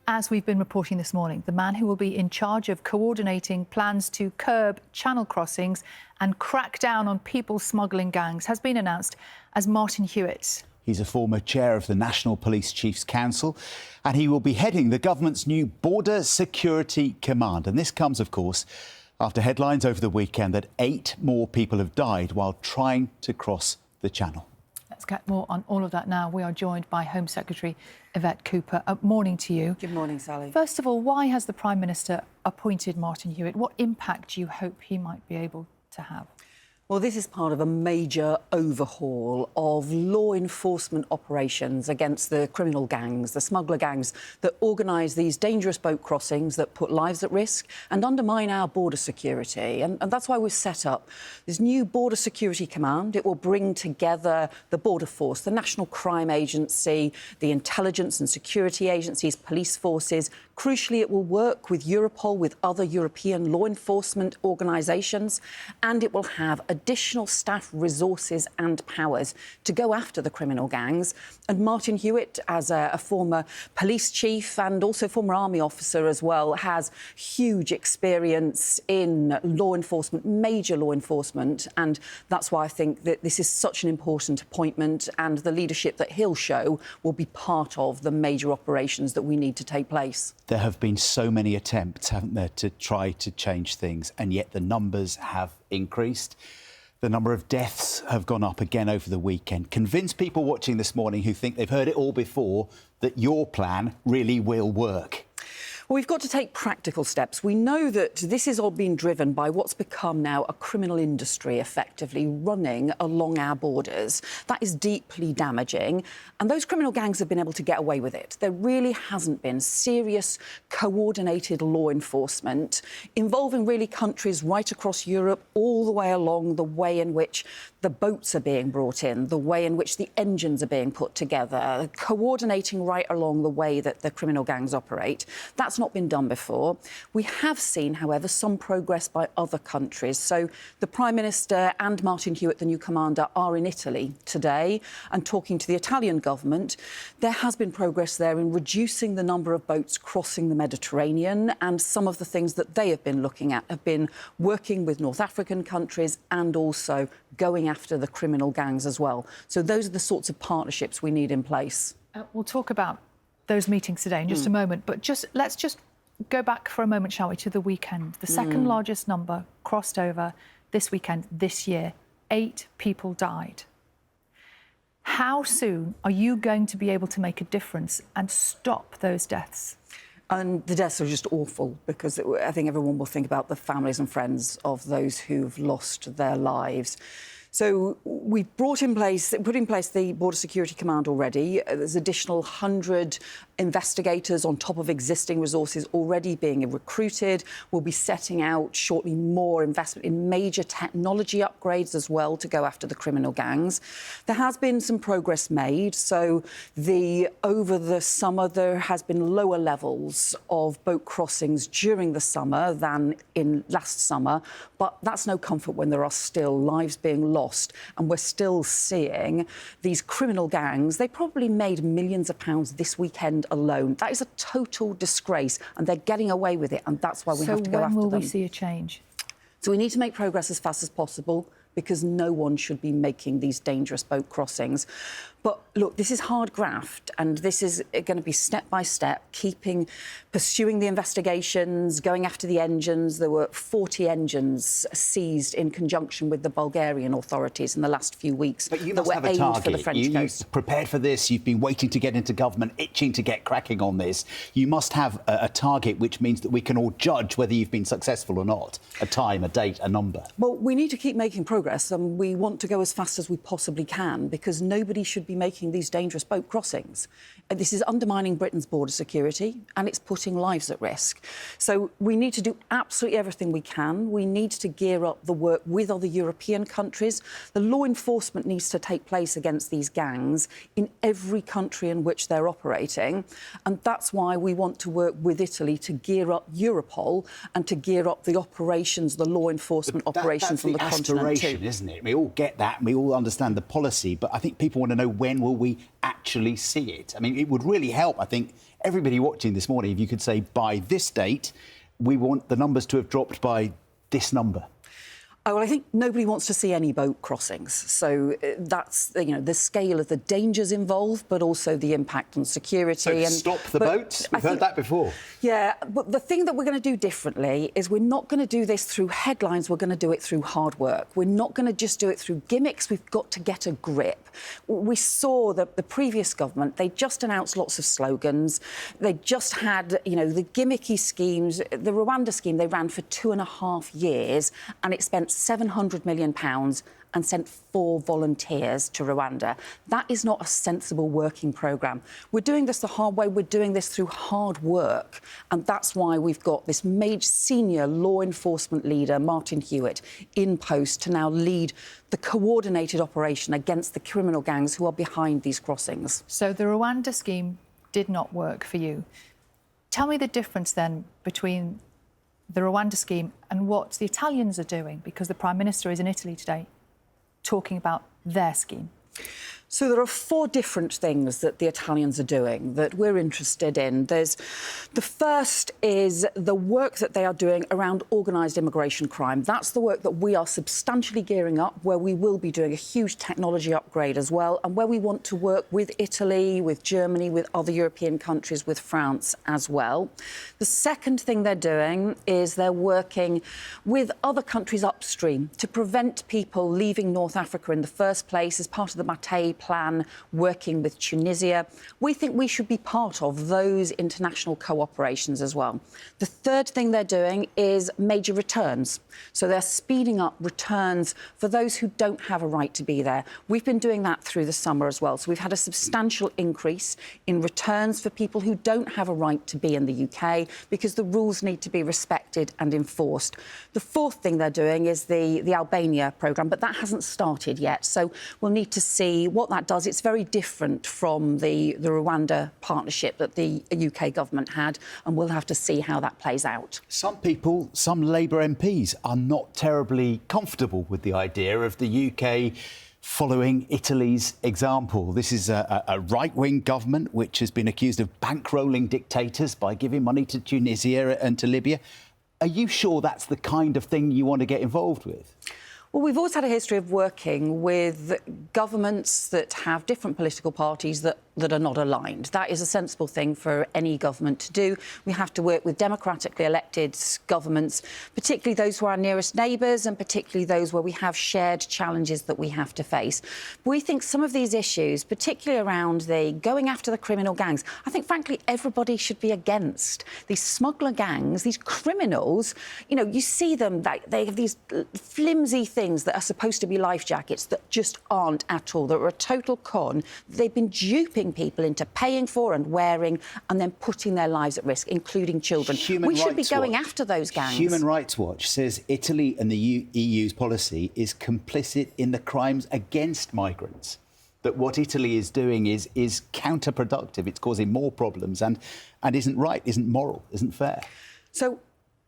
As we've been reporting this morning, the man who will be in charge of coordinating plans to curb channel crossings and crack down on people smuggling gangs has been announced as Martin Hewitt. He's a former chair of the National Police Chiefs Council, and he will be heading the government's new Border Security Command. And this comes, of course, after headlines over the weekend that 8 more people have died while trying to cross the Channel. Let's get more on all of that now. We are joined by Home Secretary Yvette Cooper. Morning to you. Good morning, Sally. First of all, why has the Prime Minister appointed Martin Hewitt? What impact do you hope he might be able to have? Well, this is part of a major overhaul of law enforcement operations against the criminal gangs, the smuggler gangs that organise these dangerous boat crossings that put lives at risk and undermine our border security. And that's why we've set up this new Border Security Command. It will bring together the Border Force, the National Crime Agency, the intelligence and security agencies, police forces. Crucially, it will work with Europol, with other European law enforcement organisations, and it will have additional staff resources and powers to go after the criminal gangs. And Martin Hewitt, as a former police chief and also former army officer as well, has huge experience in law enforcement, major law enforcement, and that's why I think that this is such an important appointment, and the leadership that he'll show will be part of the major operations that we need to take place. There have been so many attempts, haven't there, to try to change things, and yet the numbers have increased. The number of deaths have gone up again over the weekend. Convince people watching this morning who think they've heard it all before that your plan really will work. Well, we've got to take practical steps. We know that this is all being driven by what's become now a criminal industry effectively running along our borders. That is deeply damaging. And those criminal gangs have been able to get away with it. There really hasn't been serious, coordinated law enforcement involving really countries right across Europe, all the way along the way in which the boats are being brought in, the way in which the engines are being put together, coordinating right along the way that the criminal gangs operate. That's not been done before. We have seen, however, some progress by other countries. So the Prime Minister and Martin Hewitt, the new commander, are in Italy today and talking to the Italian government. There has been progress there in reducing the number of boats crossing the Mediterranean, and some of the things that they have been looking at have been working with North African countries and also going after the criminal gangs as well. So those are the sorts of partnerships we need in place. We'll talk about those meetings today in just a moment, but let's just go back for a moment, shall we, to the weekend. The second largest number crossed over this weekend, this year. 8 people died. How soon are you going to be able to make a difference and stop those deaths? And the deaths are just awful, because I think everyone will think about the families and friends of those who've lost their lives. So we've put in place the Border Security Command already. There's additional 100 investigators on top of existing resources already being recruited. We'll be setting out shortly more investment in major technology upgrades as well to go after the criminal gangs. There has been some progress made. So over the summer, there has been lower levels of boat crossings during the summer than in last summer. But that's no comfort when there are still lives being lost. And we're still seeing these criminal gangs. They probably made millions of pounds this weekend alone. That is a total disgrace, and they're getting away with it, and that's why we have to go after them. So when will we see a change? So we need to make progress as fast as possible, because no one should be making these dangerous boat crossings. But look, this is hard graft, and this is going to be step by step, pursuing the investigations, going after the engines. There were 40 engines seized in conjunction with the Bulgarian authorities in the last few weeks. But you must have a target. For the French coast. You've prepared for this. You've been waiting to get into government, itching to get cracking on this. You must have a target, which means that we can all judge whether you've been successful or not. A time, a date, a number. Well, we need to keep making progress, and we want to go as fast as we possibly can, because nobody should be making these dangerous boat crossings. And this is undermining Britain's border security, and it's putting lives at risk. So we need to do absolutely everything we can. We need to gear up the work with other European countries. The law enforcement needs to take place against these gangs in every country in which they're operating. And that's why we want to work with Italy to gear up Europol and to gear up the operations, the law enforcement operations on the continent too. Isn't it? We all get that, and we all understand the policy, but I think people want to know, when will we actually see it? I mean, it would really help, I think, everybody watching this morning, if you could say by this date, we want the numbers to have dropped by this number? Oh, well, I think nobody wants to see any boat crossings. So that's, the scale of the dangers involved, but also the impact on security. So stop the boats? We've heard that before. Yeah, but the thing that we're going to do differently is we're not going to do this through headlines. We're going to do it through hard work. We're not going to just do it through gimmicks. We've got to get a grip. We saw that the previous government, they just announced lots of slogans. They just had, the gimmicky schemes. The Rwanda scheme they ran for 2.5 years, and it spent £700 million and sent 4 volunteers to Rwanda. That is not a sensible working programme. We're doing this the hard way. We're doing this through hard work. And that's why we've got this major senior law enforcement leader, Martin Hewitt, in post to now lead the coordinated operation against the criminal gangs who are behind these crossings. So the Rwanda scheme did not work for you. Tell me the difference then between the Rwanda scheme and what the Italians are doing, because the Prime Minister is in Italy today talking about their scheme. So there are 4 different things that the Italians are doing that we're interested in. The first is the work that they are doing around organised immigration crime. That's the work that we are substantially gearing up, where we will be doing a huge technology upgrade as well, and where we want to work with Italy, with Germany, with other European countries, with France as well. The second thing they're doing is they're working with other countries upstream to prevent people leaving North Africa in the first place as part of the Mattei plan, working with Tunisia. We think we should be part of those international cooperations as well. The third thing they're doing is major returns. So they're speeding up returns for those who don't have a right to be there. We've been doing that through the summer as well. So we've had a substantial increase in returns for people who don't have a right to be in the UK, because the rules need to be respected and enforced. The fourth thing they're doing is the Albania programme, but that hasn't started yet. So we'll need to see what that does. It's very different from the Rwanda partnership that the UK government had, and we'll have to see how that plays out. Some people, some Labour MPs, are not terribly comfortable with the idea of the UK following Italy's example. This is a right-wing government which has been accused of bankrolling dictators by giving money to Tunisia and to Libya. Are you sure that's the kind of thing you want to get involved with? Well, we've always had a history of working with governments that have different political parties that are not aligned. That is a sensible thing for any government to do. We have to work with democratically elected governments, particularly those who are our nearest neighbours, and particularly those where we have shared challenges that we have to face. But we think some of these issues, particularly around the going after the criminal gangs, I think, frankly, everybody should be against these smuggler gangs, these criminals. You see them, they have these flimsy things that are supposed to be life jackets that just aren't at all. They're a total con. They've been duping people into paying for and wearing and then putting their lives at risk, including children. We should be going after those gangs. Human Rights Watch says Italy and the EU's policy is complicit in the crimes against migrants. That what Italy is doing is counterproductive. It's causing more problems and isn't right, isn't moral, isn't fair. So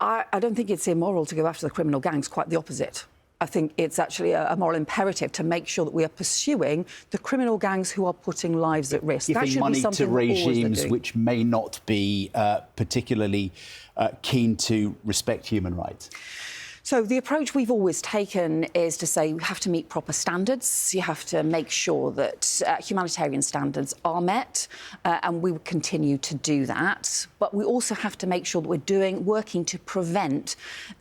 I don't think it's immoral to go after the criminal gangs, quite the opposite. I think it's actually a moral imperative to make sure that we are pursuing the criminal gangs who are putting lives at risk. Giving that should money be something to regimes which may not be particularly keen to respect human rights. So the approach we've always taken is to say you have to meet proper standards. You have to make sure that humanitarian standards are met, and we will continue to do that. But we also have to make sure that we're working to prevent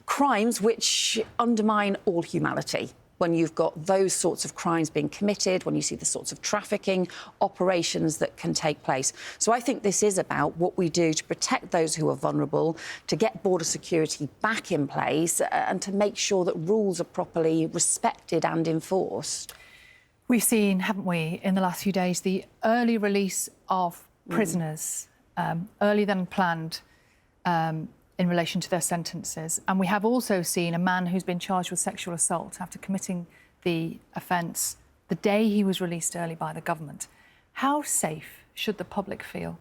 crimes which undermine all humanity. When you've got those sorts of crimes being committed, when you see the sorts of trafficking operations that can take place. So I think this is about what we do to protect those who are vulnerable, to get border security back in place, and to make sure that rules are properly respected and enforced. We've seen, haven't we, in the last few days, the early release of prisoners, earlier than planned, in relation to their sentences. And we have also seen a man who's been charged with sexual assault after committing the offence the day he was released early by the government. How safe should the public feel?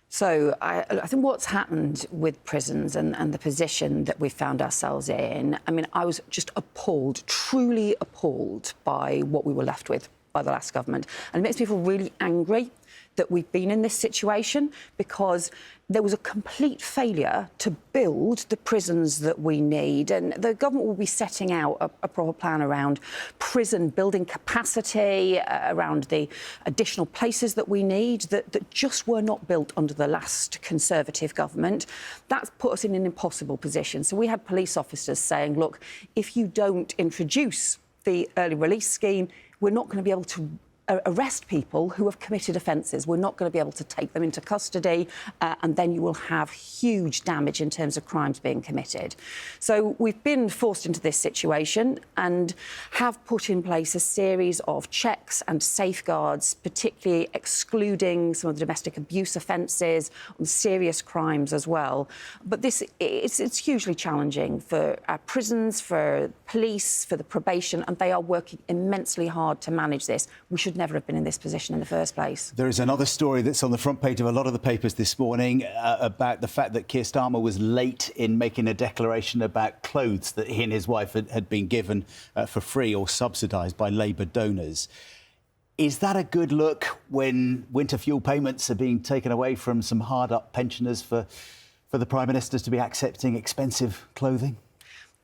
So I think what's happened with prisons and the position that we found ourselves in, I mean, I was just appalled, truly appalled by what we were left with by the last government. And it makes me feel really angry that we've been in this situation, because there was a complete failure to build the prisons that we need. And the government will be setting out a proper plan around prison building capacity, around the additional places that we need that just were not built under the last Conservative government. That's put us in an impossible position. So we had police officers saying, look, if you don't introduce the early release scheme, we're not going to be able to arrest people who have committed offences. We're not going to be able to take them into custody, and then you will have huge damage in terms of crimes being committed. So we've been forced into this situation and have put in place a series of checks and safeguards, particularly excluding some of the domestic abuse offences and serious crimes as well. But it's hugely challenging for our prisons, for police, for the probation, and they are working immensely hard to manage this. We should never have been in this position in the first place. There is another story that's on the front page of a lot of the papers this morning about the fact that Keir Starmer was late in making a declaration about clothes that he and his wife had been given for free or subsidised by Labour donors. Is that a good look when winter fuel payments are being taken away from some hard-up pensioners for the Prime Minister to be accepting expensive clothing?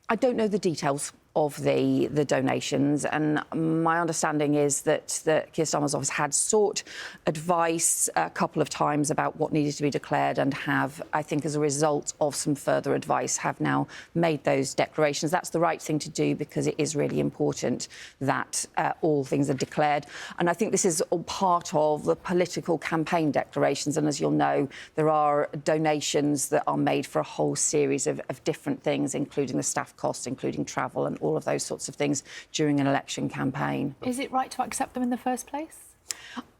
I don't know the details of the donations, and my understanding is that Keir Starmer's office had sought advice a couple of times about what needed to be declared, and have, I think, as a result of some further advice, have now made those declarations. That's the right thing to do, because it is really important that all things are declared. And I think this is all part of the political campaign declarations. And as you'll know, there are donations that are made for a whole series of different things, including the staff costs, including travel, and all of those sorts of things during an election campaign. Is it right to accept them in the first place?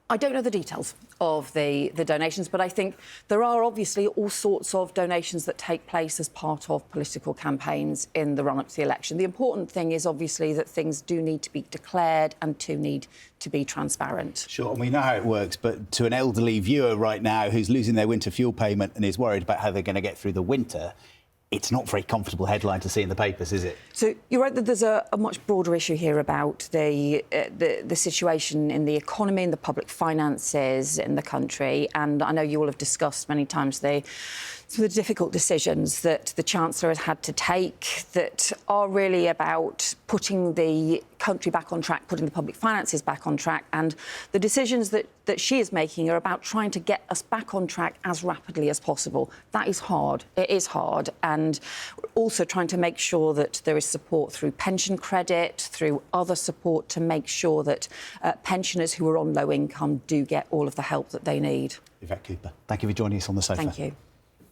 I don't know the details of the donations, but I think there are obviously all sorts of donations that take place as part of political campaigns in the run-up to the election. The important thing is obviously that things do need to be declared and do need to be transparent. Sure, and we know how it works, but to an elderly viewer right now who's losing their winter fuel payment and is worried about how they're going to get through the winter, it's not a very comfortable headline to see in the papers, is it? So you're right that there's a much broader issue here about the situation in the economy and the public finances in the country. And I know you all have discussed many times some of the difficult decisions that the Chancellor has had to take that are really about putting the country back on track, putting the public finances back on track. And the decisions that she is making are about trying to get us back on track as rapidly as possible. That is hard. It is hard. And also trying to make sure that there is support through pension credit, through other support, to make sure that pensioners who are on low income do get all of the help that they need. Yvette Cooper, thank you for joining us on The Sofa. Thank you.